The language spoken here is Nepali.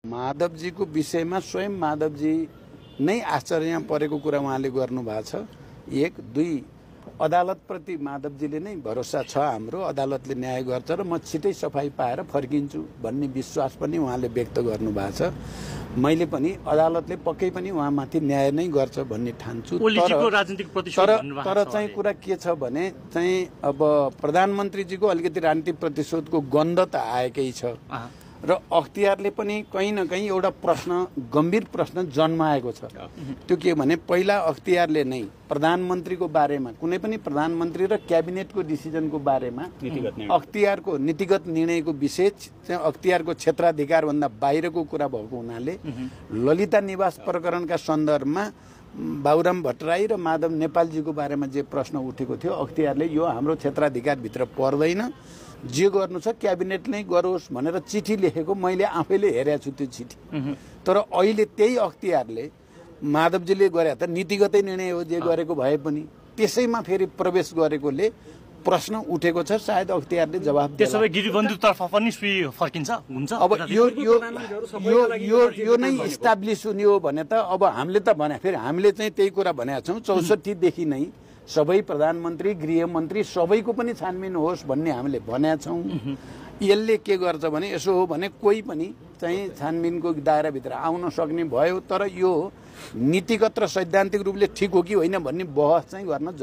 माधवजीको विषयमा स्वयं माधवजी नै आश्चर्य परेको कुरा उहाँले गर्नु भएको छ। एक दुई अदालतप्रति माधवजीले नै भरोसा छ, हाम्रो अदालतले न्याय गर्छ र म छिटै सफाई पाएर फर्किन्छु भन्ने विश्वास पनि उहाँले व्यक्त गर्नु भएको छ। मैले पनि अदालतले पक्कै पनि उहाँमाथि न्याय नै गर्छ भन्ने ठान्छु। तर चाहिँ कुरा के छ भने चाहिँ अब प्रधानमन्त्रीजीको अलिकति राजनीतिक प्रतिशोधको गन्ध त आएकै छ र अख्तियारले पनि कहीँ न कहीँ एउटा प्रश्न, गम्भीर प्रश्न जन्माएको छ। त्यो के भने पहिला अख्तियारले नै प्रधानमन्त्रीको बारेमा, कुनै पनि प्रधानमन्त्री र क्याबिनेटको डिसिजनको बारेमा अख्तियारको नीतिगत निर्णयको विषय चाहिँ अख्तियारको क्षेत्राधिकार भन्दा बाहिरको कुरा भएको हुनाले ललिता निवास प्रकरणका सन्दर्भमा बाबुराम भट्टराई र माधव नेपालजीको बारेमा जे प्रश्न उठेको थियो, अख्तियारले यो हाम्रो क्षेत्राधिकारभित्र पर्दैन, जे गर्नु छ क्याबिनेट नै गरोस् भनेर चिठी लेखेको मैले आफैले हेरेको छु त्यो चिठी। तर अहिले त्यही अख्तियारले माधवजीले गरे त नीतिगतै निर्णय हो जे गरेको भए पनि, त्यसैमा फेरि प्रवेश गरेकोले प्रश्न उठेको छ। सायद अख्तियारले जवाफ त्यसो भए गिरिबन्धुतर्फ पनि फर्किन्छ हुन्छ। अब यो नै इस्टाब्लिस हुने हो भने त अब हामीले त भने फेरि हामीले चाहिँ त्यही कुरा भनेका छौँ 64 देखि नै सबै प्रधानमन्त्री, गृहमन्त्री सबैको पनि छानबिन होस् भन्ने हामीले भनेका छौँ। यसले के गर्छ भने यसो हो भने कोही पनि चाहिँ छानबिनको दायराभित्र आउन सक्ने भयो, तर यो नीतिगत र सैद्धान्तिक रूपले ठिक हो कि होइन भन्ने बहस चाहिँ गर्न